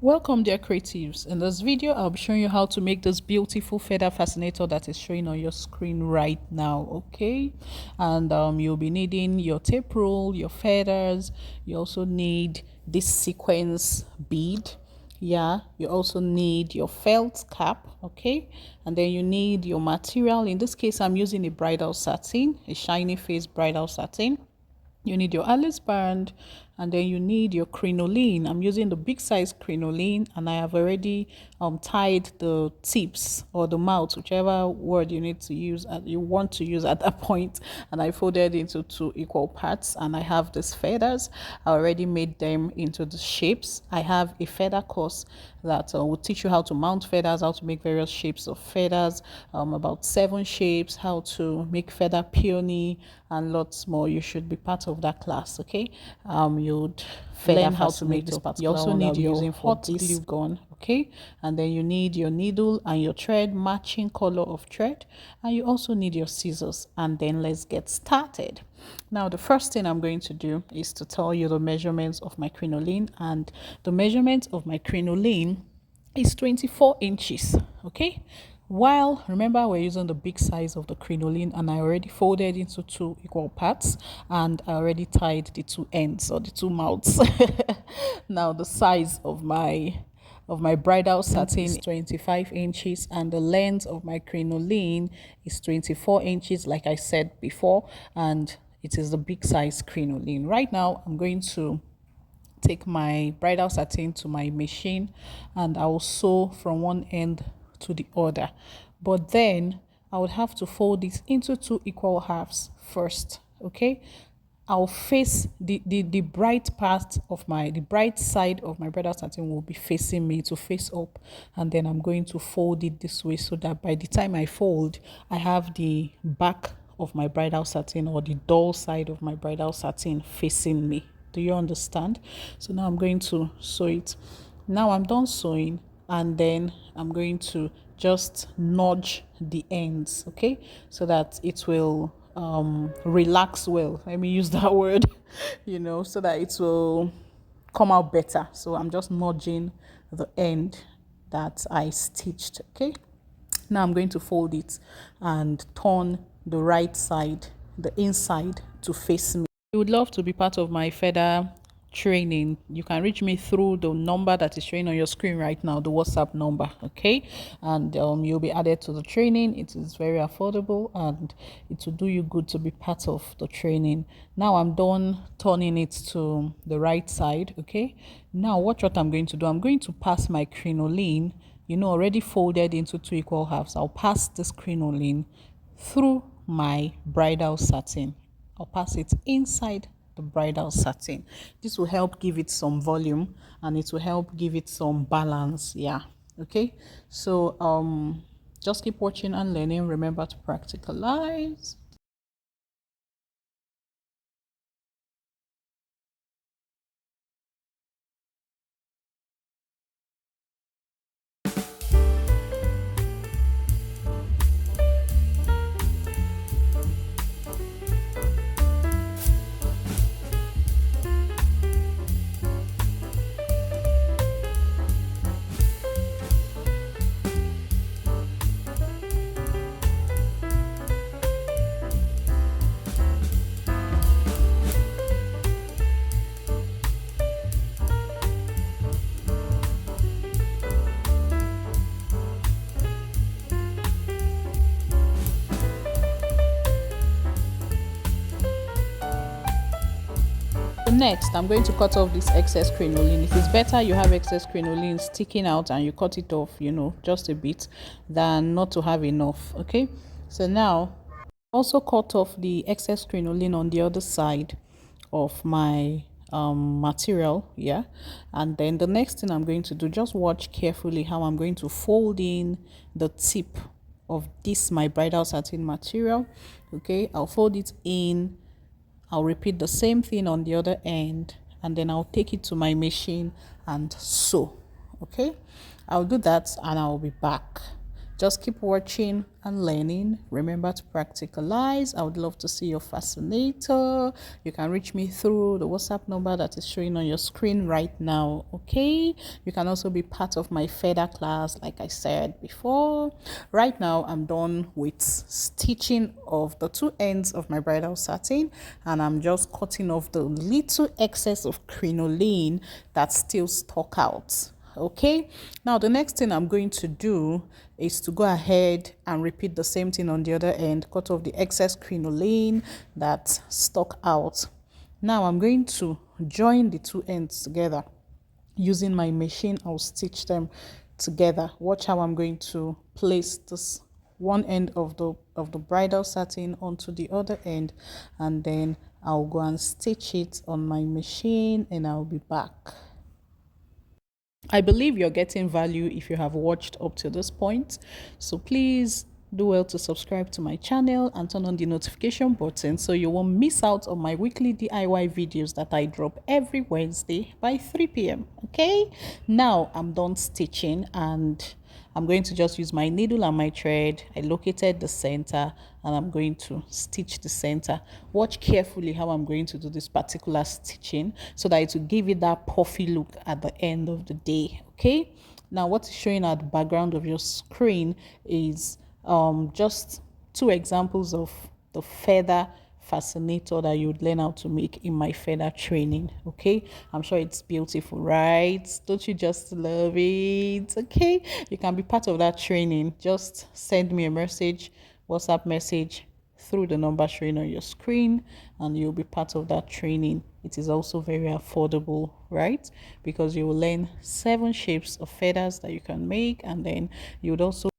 Welcome dear creatives. In this video I'll be showing you how to make this beautiful feather fascinator that is showing on your screen right now. Okay, and you'll be needing your tape rule, your feathers. You also need this sequence bead. Yeah, you also need your felt cap. Okay, and then you need your material. In this case I'm using a bridal satin, a shiny face bridal satin. You need your Alice band, and then you need your crinoline. I'm using the big size crinoline, and I have already tied the tips or the mouth, whichever word you need to use you want to use at that point, and I folded into two equal parts. And I have these feathers. I already made them into the shapes. I have a feather course that will teach you how to mount feathers, how to make various shapes of feathers, about 7 shapes, how to make feather peony, and lots more. You should be part of that class. Okay, you'd learn how to make this particular. You also need your hot glue gun. Okay, and then you need your needle and your thread, matching color of thread, and you also need your scissors. And then let's get started. Now the first thing I'm going to do is to tell you the measurements of my crinoline, and the measurement of my crinoline is 24 inches. Okay, while remember we're using the big size of the crinoline, and I already folded into 2 equal parts, and I already tied the 2 ends or the 2 mouths. Now the size of my bridal satin is 25 inches, and the length of my crinoline is 24 inches, like I said before, and it is the big size crinoline. Right now I'm going to take my bridal satin to my machine, and I will sew from one end to the other, but then I would have to fold it into 2 equal halves first. Okay, I'll face the bright part of the bright side of my bridal satin will be facing me, to face up, and then I'm going to fold it this way so that by the time I fold, I have the back of my bridal satin, or the dull side of my bridal satin, facing me. Do you understand? So now I'm going to sew it. Now I'm done sewing, and then I'm going to just nudge the ends, okay, so that it will relax well. Let me use that word, so that it will come out better. So I'm just nudging the end that I stitched. Okay, now I'm going to fold it and turn the right side, the inside, to face me. You would love to be part of my feather training, you can reach me through the number that is showing on your screen right now, the WhatsApp number. Okay, and you'll be added to the training. It is very affordable, and it will do you good to be part of the training. Now I'm done turning it to the right side. Okay, now watch what I'm going to do. I'm going to pass my crinoline, already folded into 2 equal halves. I'll pass this crinoline through my bridal satin. I'll pass it inside the bridal satin. This will help give it some volume, and it will help give it some balance. Yeah, okay, so just keep watching and learning. Remember to practicalize. Next, I'm going to cut off this excess crinoline. It is better you have excess crinoline sticking out and you cut it off, just a bit, than not to have enough. Okay, so now also cut off the excess crinoline on the other side of my material. Yeah, and then the next thing I'm going to do, just watch carefully how I'm going to fold in the tip of this my bridal satin material. Okay, I'll fold it in. I'll repeat the same thing on the other end, and then I'll take it to my machine and sew. Okay, I'll do that and I'll be back Just keep watching and learning. Remember to practicalize. I would love to see your fascinator. You can reach me through the WhatsApp number that is showing on your screen right now. Okay, you can also be part of my feather class, like I said before. Right now I'm done with stitching of the two ends of my bridal satin, and I'm just cutting off the little excess of crinoline that still stuck out. Okay, now the next thing I'm going to do is to go ahead and repeat the same thing on the other end. Cut off the excess crinoline that stuck out. Now I'm going to join the two ends together using my machine. I'll stitch them together. Watch how I'm going to place this one end of the bridal satin onto the other end, and then I'll go and stitch it on my machine, and I'll be back. I believe you're getting value if you have watched up to this point. So please do well to subscribe to my channel and turn on the notification button so you won't miss out on my weekly DIY videos that I drop every Wednesday by 3 p.m. Okay, now I'm done stitching and I'm going to just use my needle and my thread. I located the center and I'm going to stitch the center. Watch carefully how I'm going to do this particular stitching so that it will give it that puffy look at the end of the day. Okay, now what is showing at the background of your screen is just two examples of the feather fascinator that you would learn how to make in my feather training. Okay, I'm sure it's beautiful, right? Don't you just love it? Okay, you can be part of that training. Just send me a message, WhatsApp message, through the number showing on your screen, and you'll be part of that training. It is also very affordable, right? Because you will learn 7 shapes of feathers that you can make, and then you would also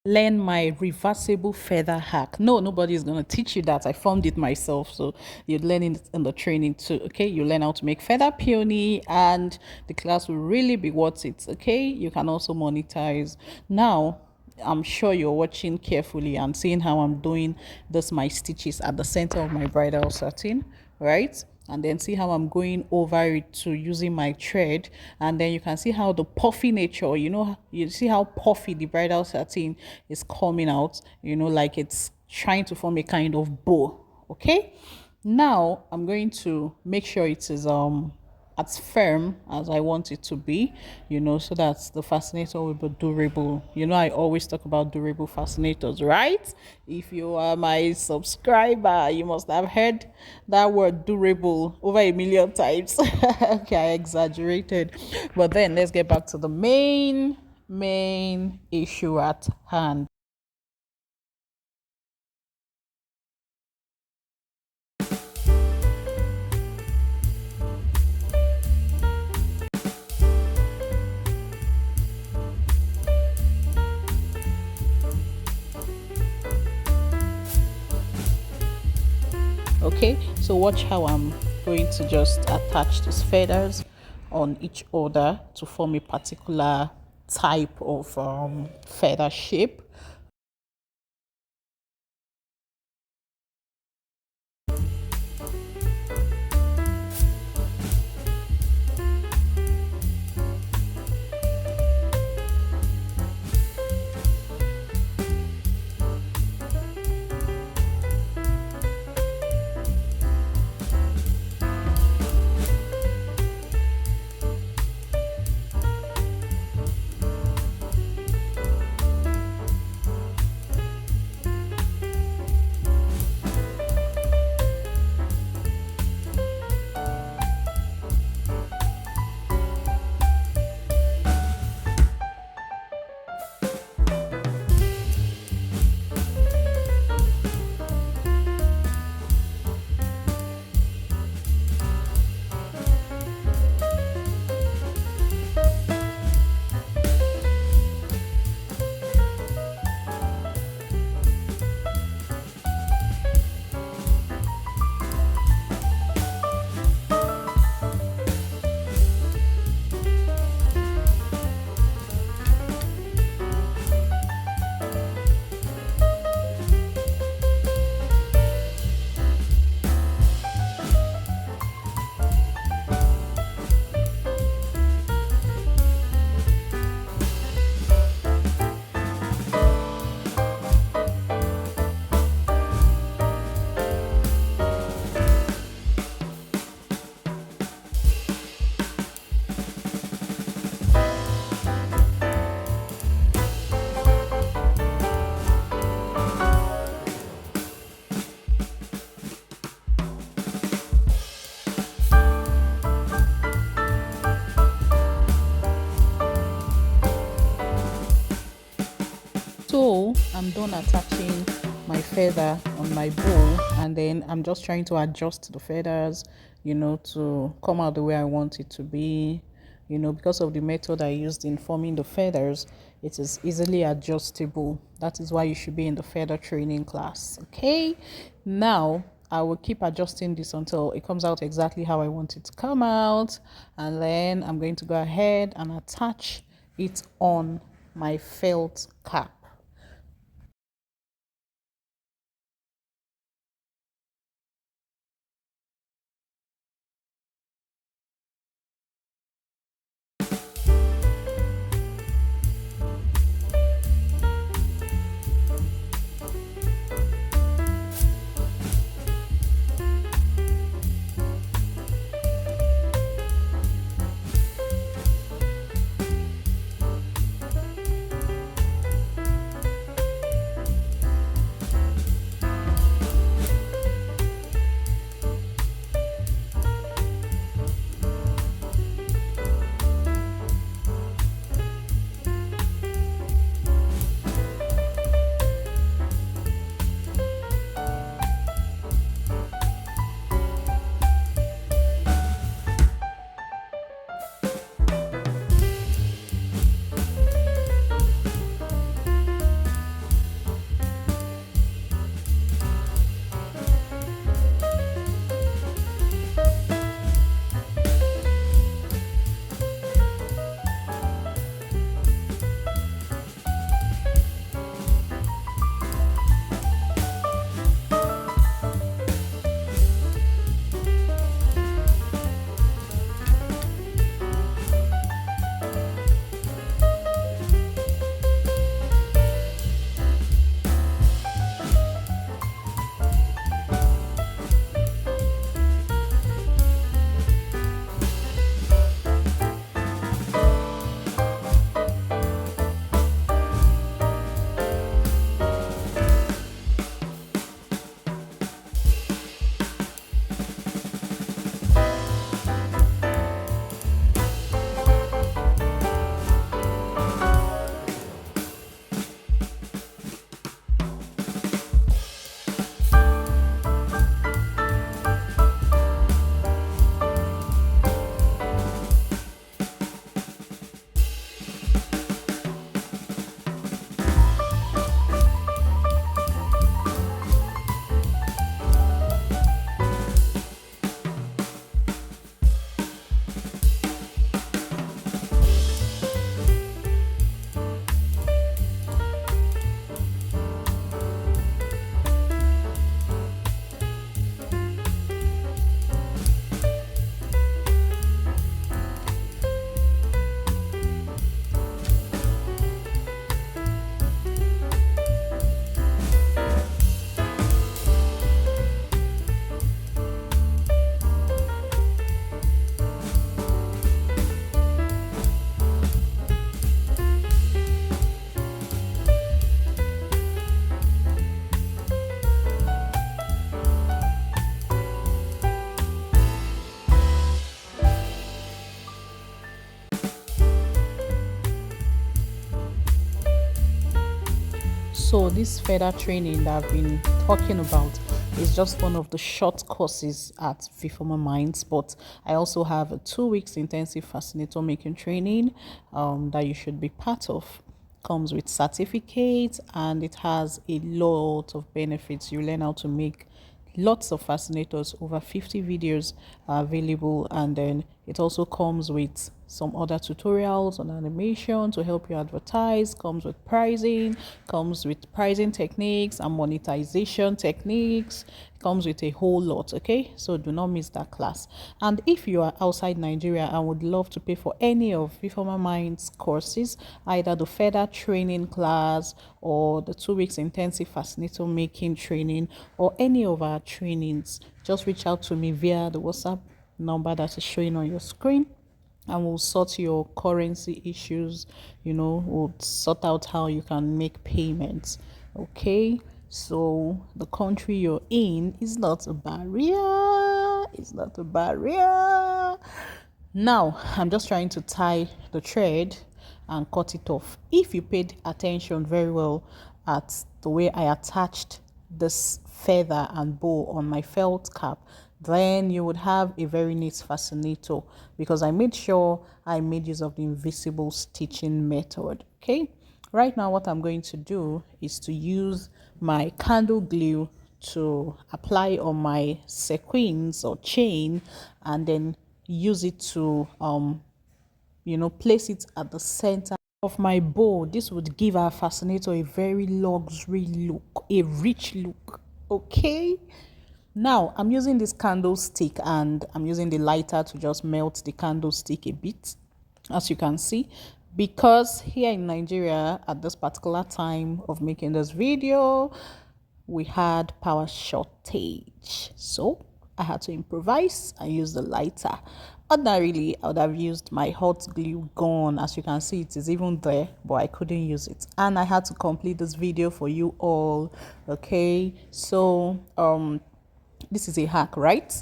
learn my reversible feather hack. No, nobody is going to teach you that. I found it myself. So you'd learn it in the training too. Okay, you learn how to make feather peony, and the class will really be worth it. Okay, you can also monetize. Now I'm sure you're watching carefully and seeing how I'm doing this my stitches at the center of my bridal satin, right? And then see how I'm going over it to using my thread, and then you can see how the puffy nature, you see how puffy the bridal satin is coming out, like it's trying to form a kind of bow. Okay, now I'm going to make sure it is as firm as I want it to be, so that the fascinator will be durable. I always talk about durable fascinators, right? If you are my subscriber, you must have heard that word durable over a million times. Okay, I exaggerated. But then let's get back to the main issue at hand. Okay, so watch how I'm going to just attach these feathers on each other to form a particular type of feather shape. done attaching my feather on my bow, and then I'm just trying to adjust the feathers, to come out the way I want it to be. Because of the method I used in forming the feathers, it is easily adjustable. That is why you should be in the feather training class. Okay, now I will keep adjusting this until it comes out exactly how I want it to come out, and then I'm going to go ahead and attach it on my felt cap. So this feather training that I've been talking about is just one of the short courses at Viforma Minds, but I also have a 2 weeks intensive fascinator making training that you should be part of. Comes with certificates and it has a lot of benefits. You learn how to make lots of fascinators. Over 50 videos are available, and then it also comes with some other tutorials on animation to help you advertise. Comes with pricing, comes with pricing techniques and monetization techniques. Comes with a whole lot. Okay, so do not miss that class. And if you are outside Nigeria and would love to pay for any of Viforma Minds courses, either the feather training class or the 2 weeks intensive fascinator making training or any of our trainings, just reach out to me via the WhatsApp number that is showing on your screen, and we'll sort your currency issues. We'll sort out how you can make payments. Okay, so the country you're in is not a barrier. It's not a barrier. Now I'm just trying to tie the thread and cut it off. If you paid attention very well, at the way I attached this feather and bow on my felt cap, then you would have a very neat fascinator, because I made sure I made use of the invisible stitching method. Okay, right now what I'm going to do is to use my candle glue to apply on my sequins or chain, and then use it to place it at the center of my bow. This would give our fascinator a very luxury look, a rich look. Okay, now I'm using this candlestick and I'm using the lighter to just melt the candlestick a bit, as you can see, because here in Nigeria at this particular time of making this video we had power shortage, so I had to improvise and use the lighter. Ordinarily I would have used my hot glue gun. As you can see, it is even there, but I couldn't use it, and I had to complete this video for you all. Okay, so this is a hack, right?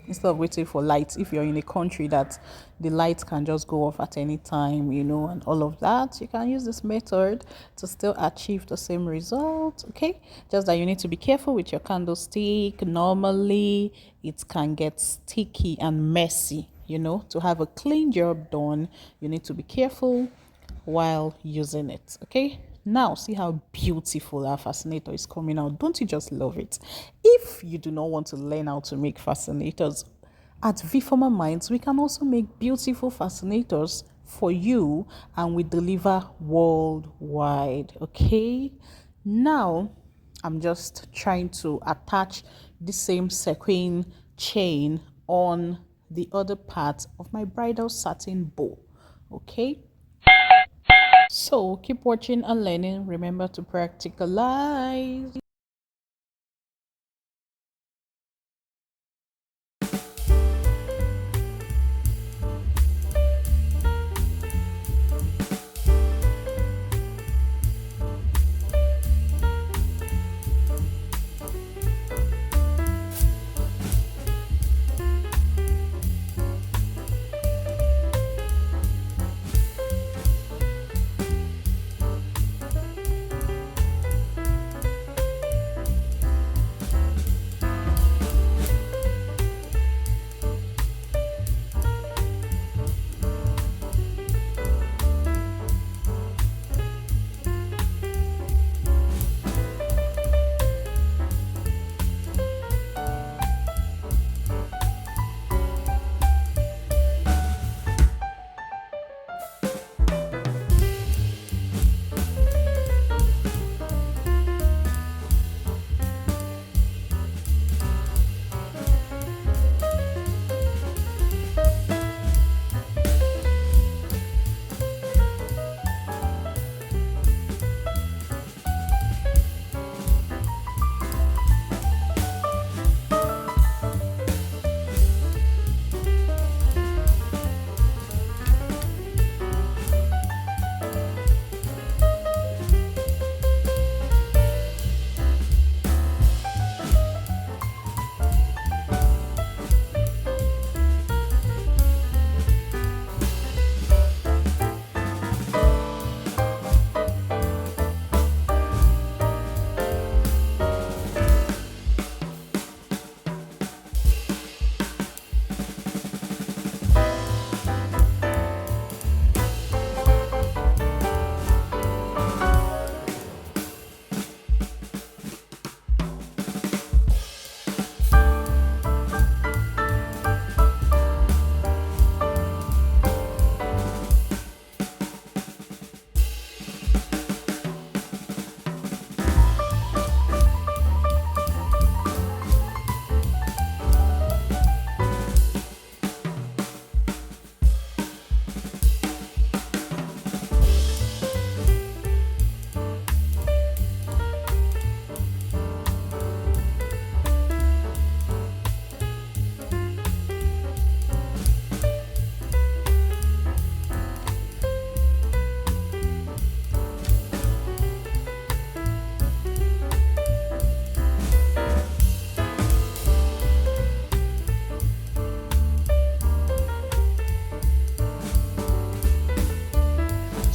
Instead of waiting for lights, if you're in a country that the lights can just go off at any time, and all of that, you can use this method to still achieve the same result. Okay, just that you need to be careful with your candlestick. Normally it can get sticky and messy. To have a clean job done, you need to be careful while using it. Okay, now see how beautiful our fascinator is coming out. Don't you just love it? If you do not want to learn how to make fascinators, at VFormer Minds we can also make beautiful fascinators for you, and we deliver worldwide. Okay, now I'm just trying to attach the same sequin chain on the other part of my bridal satin bow. Okay, so keep watching and learning. Remember to practicalize.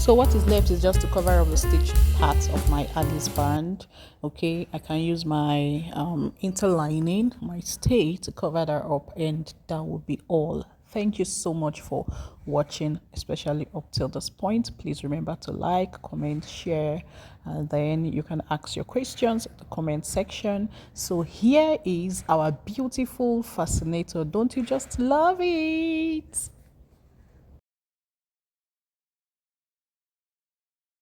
So what is left is just to cover up the stitched parts of my Alice band. Okay, I can use my interlining, my stay, to cover that up, and that will be all. Thank you so much for watching, especially up till this point. Please remember to like, comment, share, and then you can ask your questions in the comment section. So here is our beautiful fascinator. Don't you just love it?